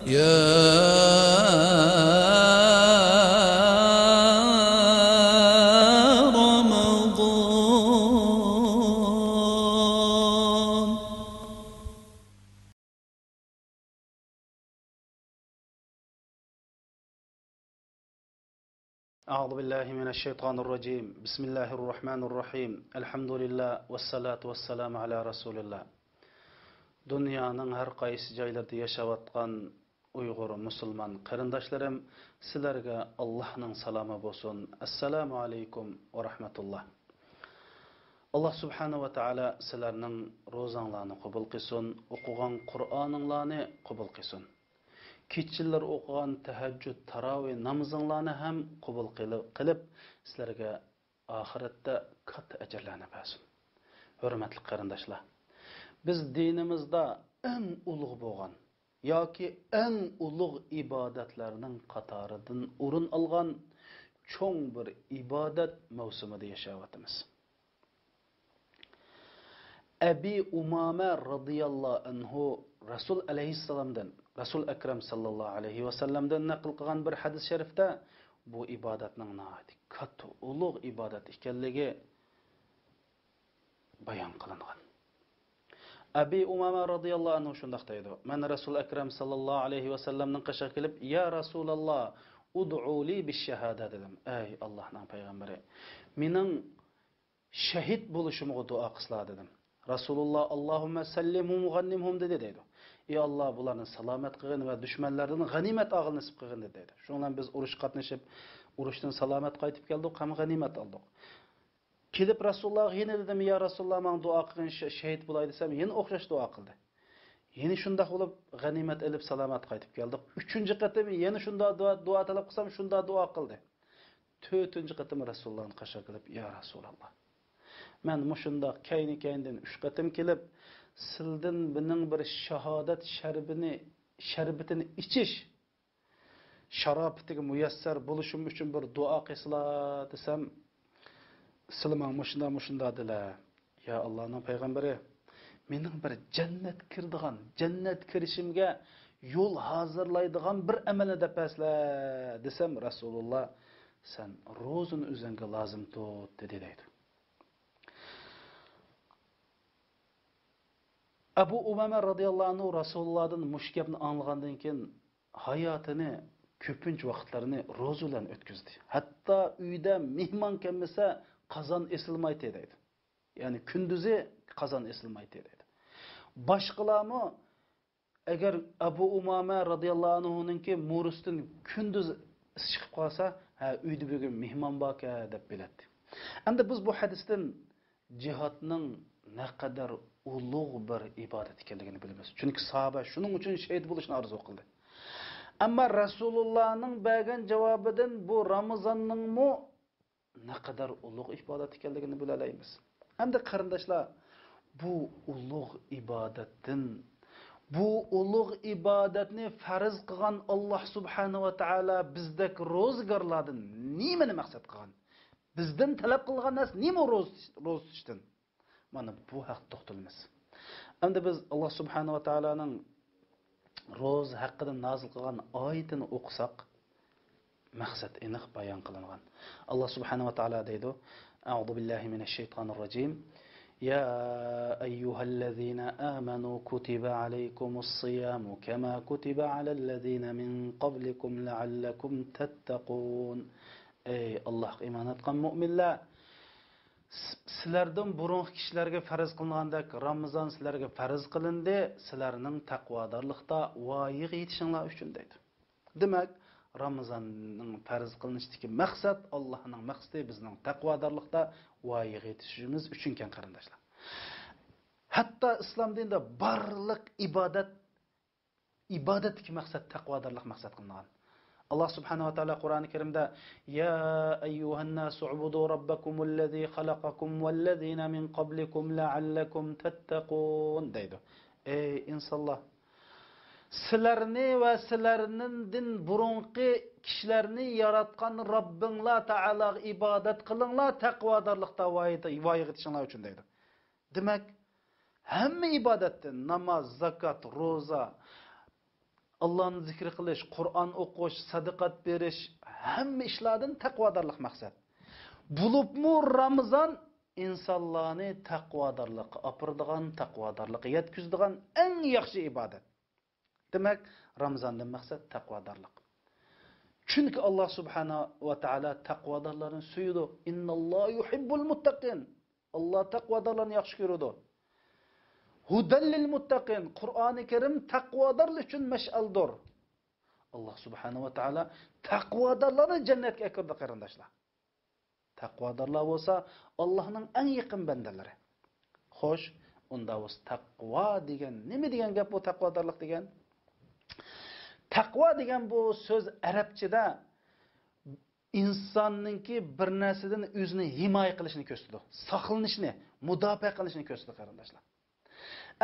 يا رمضان. أعوذ بالله من الشيطان الرجيم. بسم الله الرحمن الرحيم. الحمد لله والصلاة والسلام على رسول الله. Dünyanın her qaysı joylarida yaşayotgan Uyg'ur musulmon qarindoshlarim, sizlarga Allohning salomı bo'lsin. Assalomu alaykum va rahmatulloh. Alloh subhanahu va taolo sizlarning ro'zanglarni qabul qilsin, o'qigan Qur'oninglarni qabul qilsin. Keçiler o'qigan tahajjud, tarovih namozinglarni ham qabul qilib, sizlarga oxiratda katta ajrlarni bersin. Hurmatli qarindoshlar, biz dinimizda eng ulug' bo'lgan yoki eng ulug' ibodatlarning qatoridan o'rin olgan cho'ng bir ibodat mavsumida yashayapmiz. Abi Umama radhiyallohu anhu Rasul alayhissalomdan, Rasul akram sallallohu alayhi va sallamdan naql qilgan bir hadis sharifda bu ibodatning nihoyat katta ulug' ibodat ekanligi bayon qilingan. Abi Umama radhiyallohu anhu shunday deydi: "Men Rasul akram sallallohu alayhi va sallamning qashiga kelib, ya Rasululloh, ud'u li bish-shahada dedim. Ey Allohning payg'ambari, mening shahid bo'lishimga duo qilsizlar dedim. Rasululloh Allohumma sallimhum g'annimhum dedi. Ey Alloh, bularni salomat qilgin va dushmanlardan g'animat olg'in nasib qilgin dedi. Shundan biz urush qatnashib, urushdan salomat qaytib keldik, ham g'animat oldik. Kelib Rasululloh yana dedim, ya Rasululloh, men duo qilgin shahid bo'lay desam, yana o'xshash duo qildi. Yana shunda bo'lib g'animat olib salomat qaytib keldik. 3-qatim yana shunda duo talab qilsam, shunda duo qildi. 4-qatim Rasulullohning qashiga kelib, ya Rasululloh, men mushunda kayni-kayndan 3 qatim kelib, sildan buning bir shahodat sharbitini ichish sharofatiga muyassar bo'lishim uchun bir duo qilsizlar desam, silman mushunda dedilar. Ya Allohning payg'ambari, mening bir jannat kirishimga yo'l hozirlaydigan bir amalni depaslar desam, Rasululloh sen ro'zini o'zingga lozim tut dedi. Abu Umama radhiyallohu anhu Rasulullahdan mushkabni anglagandan keyin hayotini ko'pincha vaqtlarini ro'za bilan o'tkazdi. Hatto uyda mehmon kelmasa qozon esilmaydi dedi. Ya'ni kunduzi qozon esilmaydi dedi. Boshqalarmi agar Abu Umama radhiyallohu anhuninki mo'risdan kunduz chiqib qolsa, ha uyda bugun mehmon bor-ka deb biladi. Endi biz bu hadisdan jihodning naqadar ulug' bir ibodat ekanligini bilamiz. Chunki sahoba shuning uchun shahid bo'lishni orzu qildi. Ammo Rasulullohning bergan javobidan bu Ramazonning naqadar ulug' ibodat ekanligini bilalaymiz. Endi qarindoshlar, bu ulug' ibodatni farz qilgan Alloh subhanahu va taolo bizdek ro'zgorlardan nimani maqsad qilgan? Bizdan talab qilgan narsa nima ro'za tutishdan? Mana bu haqda to'xtalamiz. Endi biz Alloh subhanahu va taoloning ro'za haqida nozil qilgan oyatini o'qisak, maqsad aniq bayon qilingan. Alloh subhanahu va taolo deydi: "A'udhu billahi minash shaytonir rojim. Ya ayyuhallazina amanu kutiba alaykumus siyamu kama kutiba alal ladzina min qablikum la'allakum tattaqun." Ey Allohga iymon etgan mu'minlar, sizlardan burungi kishilarga farz qilingandek Ramazon sizlarga farz qilindi, sizlarning taqvodorlikda voyaga yetishinglar uchun deydi. Demak, Ramazonning farz qilinishdagi maqsad Allohning maqsadi bizning taqvodorlikda voyaga yetishimiz uchun ekan qarindoshlar. Hatto islom dinida barliq ibodatdagi maqsad taqvodorlik maqsad qilingan. Allah subhanahu wa ta'ala Qur'oni Karimda ya ayyuhan nasu ubudu rabbakumul ladzi khalaqakum wal ladzina min qablikum la'allakum tattaqun deydi. Ey insonlar, sizlarni va sizlarning din burunqi kishilarni yaratgan Robbinglar Ta'alaga ibodat qilinglar, taqvodorlikda voyaga yetishinglar uchun deydi. Demak, hamma ibodatdan namoz, zakot, ro'za, Allah'ın zikri qilish, Qur'on o'qish, sadaqat berish, hamma ishlardan taqvodorlik maqsad. Bulupmu Ramazan insonlarni taqvodorlikqa opiradigan, taqvodorlikqa yetkazadigan eng yaxshi ibodat. Demak, Ramazondan maqsad taqvodorlik. Chunki Alloh subhanahu va taolo taqvodorlarni suyudi. Innallohu yuhibbul muttaqin. Alloh taqvodorlarni yaxshi ko'radi. Hudallil muttaqin. Qur'oni Karim taqvodorlar uchun mash'aldir. Alloh subhanahu va taolo taqvodorlarni jannatga kirdi qarindoshlar. Taqvodorlar bo'lsa Allohning eng yaqin bandalari. Xo'sh, unda o'z taqvo degan nima degan gap bu taqvodorlik degan? Taqvo degan bu so'z arabchada insonningki bir narsadan o'zini himoya qilishini ko'rsatadi. Saqlanishni, mudofaa qilishni ko'rsatadi qarindoshlar.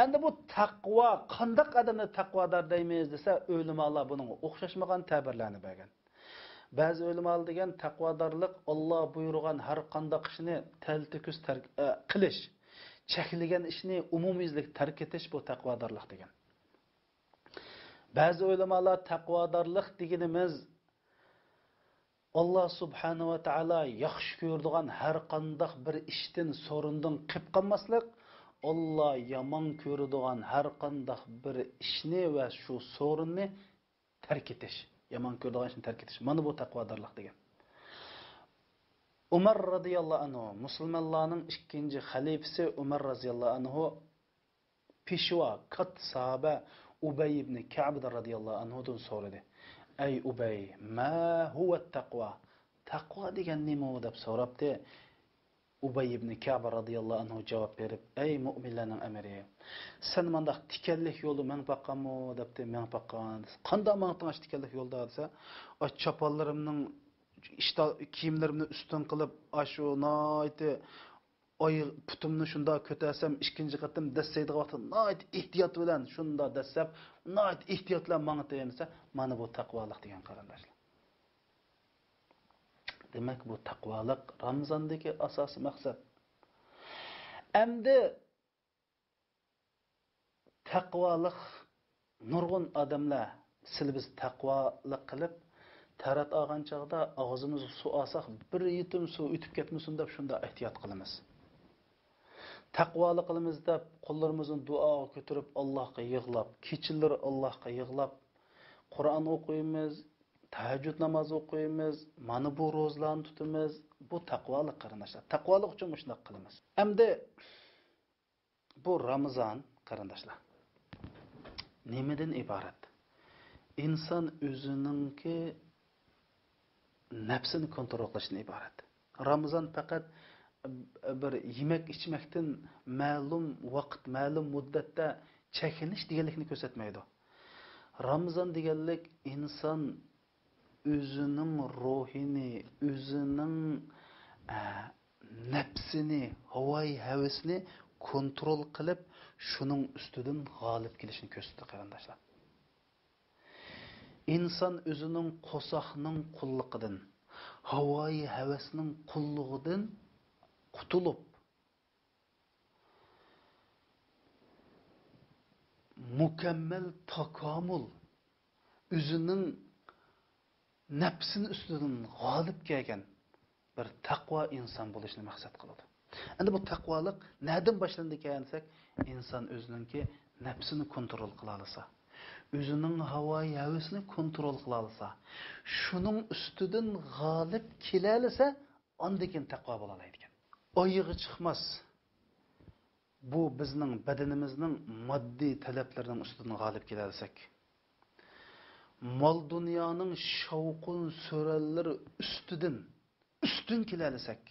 Endi bu taqvo, qanday odamni taqvodor deymiz desa, ulamolar buning o'xshashmagan ta'birlarni bergan. Ba'zi ulamolar degan taqvodorlik Alloh buyurgan har qanday ishni taltikus qilish, cheklagan ishni umumiylik tark etish bu taqvodorlik degan. Ba'zi ulamolar taqvodorlik deganimiz Alloh subhanahu va taolo yaxshi ko'radigan har qanday bir ishdan, so'rindan qilib qolmaslik, Alloh yomon ko'radigan har qanday bir ishni va shu so'rinni tark etish, yomon ko'radigan ishni tark etish. Mana bu taqvodorlik degan. Umar radhiyallohu anhu, musulmonlarning ikkinchi xalifasi Umar radhiyallohu anhu peshvo, katta sahaba Ubay ibn Ka'b radhiyallohu anhu dan so'radi. Ey Ubay, ma huwa taqvo? Taqvo degan nima deb so'rabdi. Ubay ibn Ka'b radhiyallohu anhu javob berib, ey mu'minlarning amiri, sen mendaq tikanlik yo'lda men baqqanmi debdi, men baqqan. Qanday maqtanash tikanlik yo'lda desa, o chaponlarimning kiyimlarimni ustun qilib, ashu noyti oy putumni shunda ko'tarsam, ikkinchi qatim dassaydigan vaqtda noyt ehtiyot bilan shunda dassab, noyt ehtiyot bilan mangtayin desa, mana bu taqvolik degan qarindoshlar. Demak, bu taqvolik Ramazondagi asosiy maqsad. Endi taqvolik nurg'un odamlar biz taqvolik qilib tarat olgan chog'da og'zimizni suv olsak, bir yutum suv o'tib ketmasin deb shunda ehtiyot qilamiz. Taqvolik qilamiz deb qo'llarimizni duoga ko'tarib Allohga yig'lab, kechalari Allohga yig'lab Qur'on o'qiymiz, tahajjud namozi o'qiymiz, mana bu ro'zlarni tutamiz. Bu taqvolik qarindoshlar. Taqvolik uchun shunday qilamiz. Endi bu Ramazon qarindoshlar nimadan iborat? Inson o'zininki nafsini kontrol qilishdan iborat. Ramazon faqat bir yemek ichmakdan ma'lum vaqt, ma'lum muddatda chekinish deganlikni ko'rsatmaydi. Ramazon deganlik inson o'zining ruhini, o'zining nafsini, havoy havasini kontrol qilib, shuning ustidan g'olib kelishini ko'rsatadi qarindoshlar. İnsan o'zining qo'saqning qulliqidan, havoy havasining qulligidan qutulib mukammal takomul o'zining nafsini ustidan g'olib kelgan bir taqvo inson bo'lishni maqsad qiladi. Endi bu taqvolik neden boshlandi desak, inson o'zininki nafsini kontrol qila olsa, o'zining havoy havasini kontrol qila olsa, shuning ustidan g'olib kela olsa, ondan keyin taqvo bo'la oladi ekan. Oyig'i chiqmas. Bu bizning badanimizning moddiy talablarining ustidan g'olib kela olsak, mol dunyoning shavqun so'rallari ustun kela olsak,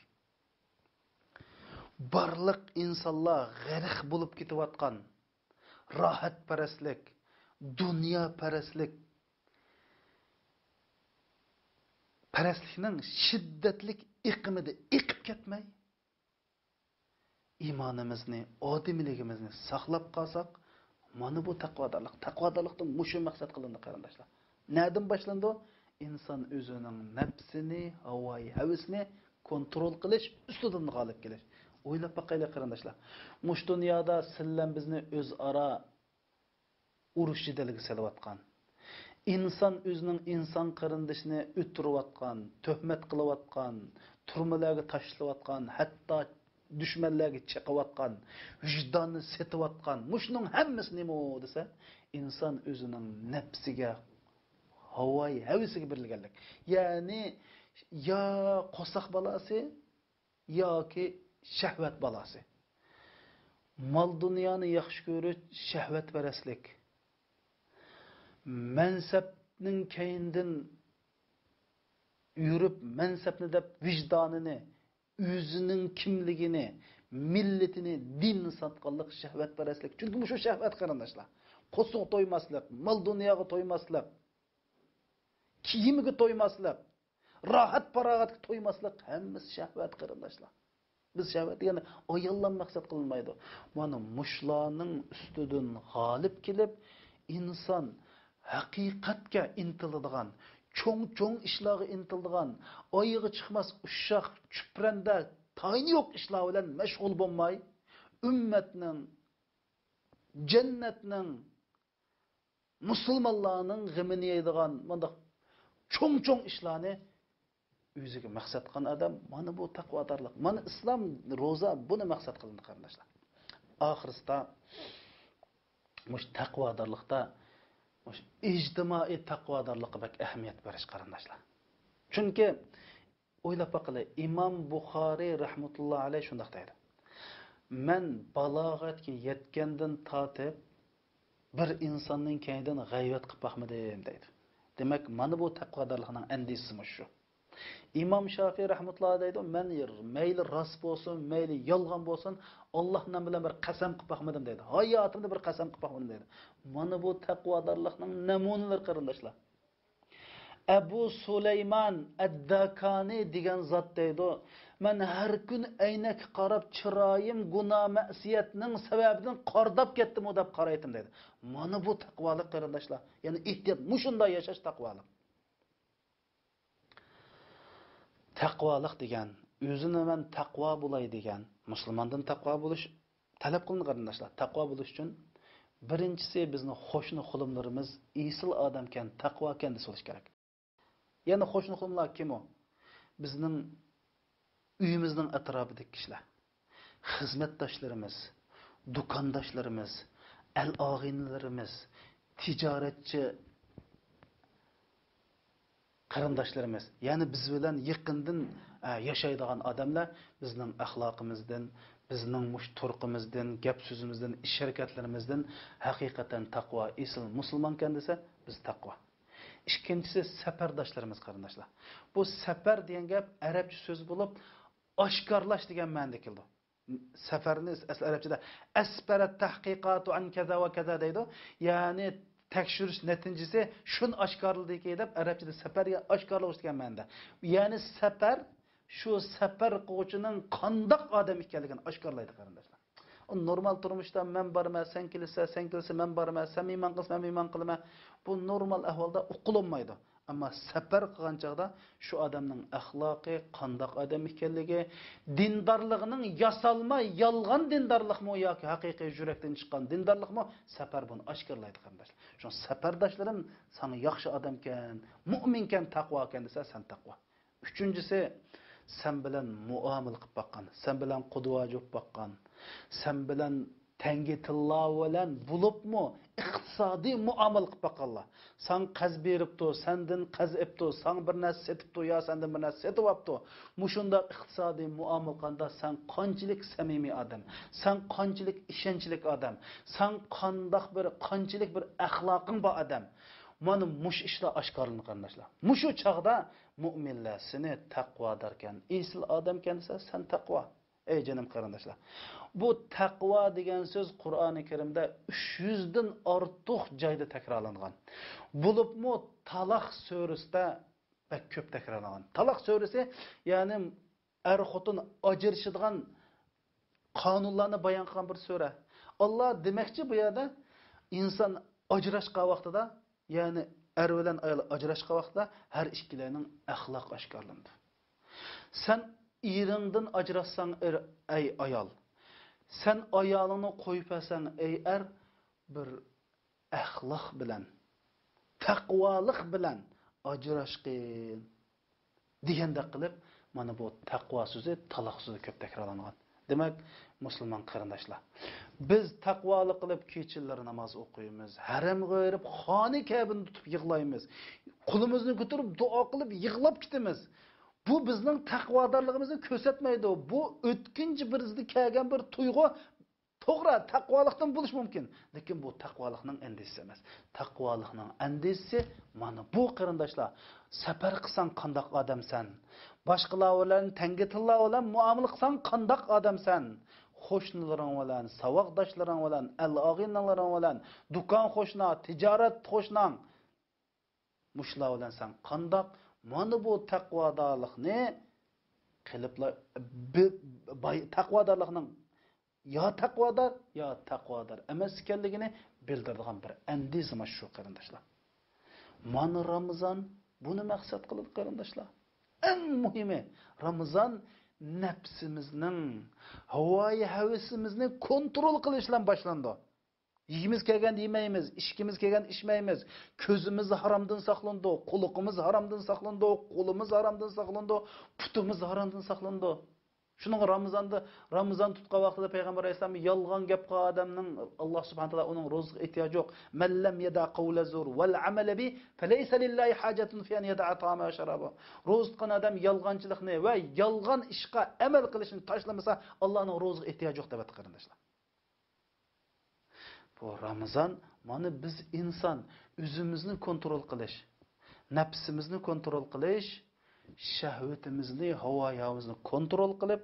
barliq insonlar g'arq bo'lib ketayotgan rohat parastlik, dunyo parastlik, parastlikning shiddatli iqimida iqib ketmay, iymonimizni, odimligimizni saqlab qolsak, mana bu taqvodorlik. Taqvodorlikdan mushu maqsad qilindi qarindoshlar. Nereden boshlandi? İnson o'zining nafsini, havoy havasini kontrol qilish, ustidan g'olib kelish. O'ylab boqaylik qarindoshlar. Mush dunyoda sizlar bizni o'zaro urush jidaliga solayotgan, İnsan özünün insan qarindishini o'tirayotgan, töhmet qilayotgan, turmalarga tashlayotgan, hatto düşmanlarga chiqayotgan, vijdonni setayotgan, mushuning hammasi nima desa, inson o'zining nafsiga, havoyi havisiga berilganlik. Ya'ni ya qo'saq balasi yoki shahvat balasi. Mal dunyoni yaxshi ko'rish shahvatparastlik. Mansabning keyindan yurib, mansabni deb vijdonini, o'zining kimligini, millatini, dinni sotganlik shahvatparastlik. Chunki bu shu shahvat qarindoshlar. Qo'suq to'ymaslik, mal dunyoga to'ymaslik, kiyimiga to'ymaslik, rohat farog'atga to'ymaslik hammasi shahvat qarindoshlar. Biz shahvat degani ayollar maqsad qilinmaydi. Mana mushlarning ustidan g'olib kelib, inson haqiqatga intiladigan, cho'ng ishlarga intiladigan, oyig'i chiqmas ushshaq, chupranda, tayini yo'q ishlar bilan mashg'ul bo'lmay, ummatning, jannatning, musulmonlarning g'imini yeydigan mana cho'ng ishlarni o'ziga maqsad qilgan odam, mana bu taqvodorlik. Mana islom, ro'za buni maqsad qilindi qarindoshlar. Oxirsida mush taqvodorlikda ijtimoiy taqvodorlikqa bak ahamiyat berish qarindoshlar. Chunki o'ylab baqili, Imom Buxoriy rahmatullohi alayhi shunday deydi. Men balog'atga yetgandan tortib bir insonning kaynidan g'ayvat qilib baxmadim deydi. Demak, mana bu taqvodorlikning andisimi shu. İmam Şafii rahmetullah deydi, men meyli rast bo'lsin, meyli yolg'on bo'lsin, Alloh nom bilan bir qasam qilib baxmadim deydi. Hayotimda bir qasam qilib baxmadim deydi. Mana bu taqvodorlikning namunalari qarindoshlar. Abu Sulaymon ad-Dakani degan zot deydi, men har kun aynak qarab chiroyim gunoh ma'siyatning sababidan qordab ketdim deb qaraydim deydi. Mana bu taqvolik qarindoshlar. Ya'ni ehtiyot, mushunda yashash taqvolik. Taqvolik degan, o'zini men taqvo bo'lay degan, musulmondan taqvo bo'lish talab qilingan qarindoshlar. Taqvo bo'lish uchun birinchisi bizning xo'shni xulumlarimiz isil odamkan, taqvo ekan deb solish kerak. Ya'ni xo'shni xulumlar kim u? Bizning uyimizning atrofidagi kishilar, xizmatdoshlarimiz, do'kondoshlarimiz, al-og'inlarimiz, tijoratchi qarindoshlarimiz, ya'ni biz bilan yaqindan yashaydigan odamlar bizning axloqimizdan, bizning mush turqimizdan, gap so'zimizdan, ish harakatlarimizdan haqiqatan taqvo, asl musulmon kan desa, biz taqvo. Ikkinchisi safardoshlarimiz qarindoshlar. Bu safar degan gap arabcha so'z bo'lib, oshkorlash degan ma'noda keldi. Safarni asl arabchada asparat tahqiqatu an kaza va kaza deydi. Ya'ni tekshirish natijasi shun oshkorligi deb arabchada safarga oshkorlash degan ma'noda. Ya'ni safar shu safar qiluvchining qandoq odam ekanligini oshkorlaydi qarindoshlar. Normal turmushda men borman, sen kelsa men borman, sen iymon qilsa men iymon qilaman. Bu normal ahvolda uqulmaydi. Ammo safar qilgan chaqda shu odamning axloqi, qandoq odam ekanligi, dindorligining yasalma, yolg'on dindorlikmi yoki haqiqiy yurakdan chiqqan dindorlikmi, safar buni oshkorlaydi qarindoshlar. Shu safardoshlarim sana yaxshi odamkan, mu'minkan, taqvokan desa, sen taqvo. Uchinchisi, sen bilan muomala qilib boqqan, sen bilan qudvoji bo'lib boqqan, sen bilan tangi tilla bilan bo'libmi iqtisodiy muomala qilib boqqanlar. Sen qaz beribdi, sendan qaz epdi, sen bir narsa setibdi yo sendan bir narsa setib olibdi. Mushunda iqtisodiy muomala qilganda sen qanchalik samimiy odam, sen qanchalik ishonchlik odam, sen qanchalik bir axloqing bor odam. Mana mush ishlar oshkorlanib qarindoshlar. Mushu chaqda mu'minlar seni taqvodorkan, asl odamkan desa, sen taqvo. Ey canım qarindoshlar. Bu taqvo degan so'z Qur'oni Karimda 300 dan ortiq joyda takrorlangan. Bo'libmi Taloq surasida bak ko'p takrorlangan. Taloq surasi ya'ni er-xotin ajrashadigan qonunlarni bayon qilgan bir sura. Alloh demoqchi bu yerda inson ajrashgan vaqtida, ya'ni er bilan ayol ajrashgan vaqtda har ikkilarning axloq oshkorlandi. Sen eringdan ajrashsang ey ayol, sen ayolingni qo'yib olsang ey er, bir axloq bilan taqvolik bilan ajrashqin deganda qilib, mana bu taqvo so'zi taloq so'zi ko'p takrorlangan. Demak, musulmon qarindoshlar, biz taqvolik qilib kechalari namoz o'qiymiz, haramga berib, xoni kabini tutib yig'laymiz, qo'limizni ko'tarib duo qilib yig'lab ketamiz. Bu bizning taqvodorligimizni ko'rsatmaydi. Bu o'tkinchi bizga kelgan bir tuyg'u. To'g'ri, taqvolikdan bo'lish mumkin, lekin bu taqvolikning andisi emas. Taqvolikning andisi mana bu qarindoshlar, safar qilsang qandoq odamsan? Boshqalar bilan tangitilla bilan muomala qilsang qandoq odamsan? Qo'shnilaring bilan, savoqdoshlaring bilan, al-og'inlaring bilan, do'kon qo'shna, tijorat qo'shnan mushlar bilan sen qandoq? Mana bu taqvodorlikni qiliblar, taqvodorlikning yo taqvodor emas ekanligini bildiradigan bir andizma shu qarindoshlar. Mana Ramazon buni maqsad qilib qarindoshlar. Eng muhimi Ramazon nafsimizning, havoyi havasimizni kontrol qilish bilan boshlandi. Yeyimiz kelgan yemaymiz, ishkimiz kelgan ishmaymiz, ko'zimiz haromdan saqlandi, quloqimiz haromdan saqlandi, qo'limiz haromdan saqlandi, putimiz haromdan saqlandi. Shuning Ramazon tutgan vaqtida payg'ambar alayhisalom yolg'on gap qilgan odamning Alloh subhanahu va taolo uning rizqiga ehtiyoji yo'q. Man lam yada qawla zur wal amal bi falaysa lillahi hajatun fi an yada ta'ama wa sharaba. Rizqan odam yolg'onchilikni va yolg'on ishga amal qilishni tashlamasa, Allohning rizqiga ehtiyoji yo'q deb qarindoshlar. Bu Ramazon mana biz inson o'zimizni kontrol qilish, nafsimizni kontrol qilish, shahvatimizni, havoyimizni kontrol qilib,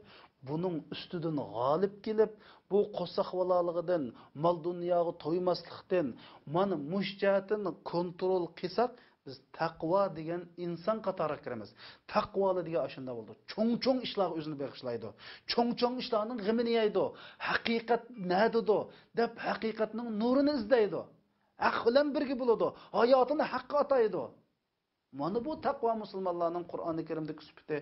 buning ustidan g'olib kelib, bu qo'saqvaligidan, mol dunyoga to'ymaslikdan, mana mushjatin kontrol qilsak, biz taqvo degan inson qatoriga kiramiz. Taqvoli degan ashunda bo'ldi. Cho'ng-cho'ng ishlar o'zini bag'ishlaydi. Cho'ng-cho'ng ishlarning g'imini yeydi. Haqiqat nadido deb haqiqatning nurini izlaydi. Haq bilan birga bo'ladi. Hayotini haqqa ataydi. Mana bu taqvo musulmonlarning Qur'oni Karimdagi sifati.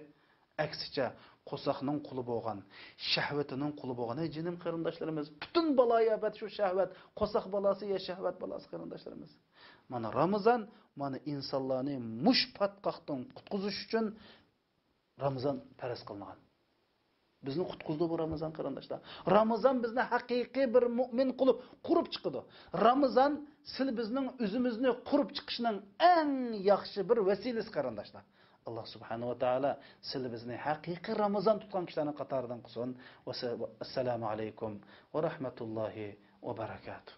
Aksicha qo'saqning quli bo'lgan, shahvatining quli bo'lgan jinim qarindoshlarimiz, butun baloyat shu shahvat, qo'saq balasi ya shahvat balasi qarindoshlarimiz. Mana Ramazon mana insonlarni mush patqoqdan qutqizish uchun Ramazon faraz qilingan. Bizni qutqizdi bu Ramazon qarindoshlar. Ramazon bizni haqiqiy bir mu'min qilib qurib chiqdi. Ramazon sil bizning o'zimizni qurib chiqishning eng yaxshi bir vasilasi qarindoshlar. Allah subhanahu wa ta'ala sil bizni haqiqiy Ramazon tutgan kishilarning qatoridan qilsin. Assalomu alaykum va rahmatullohi va barakatuh.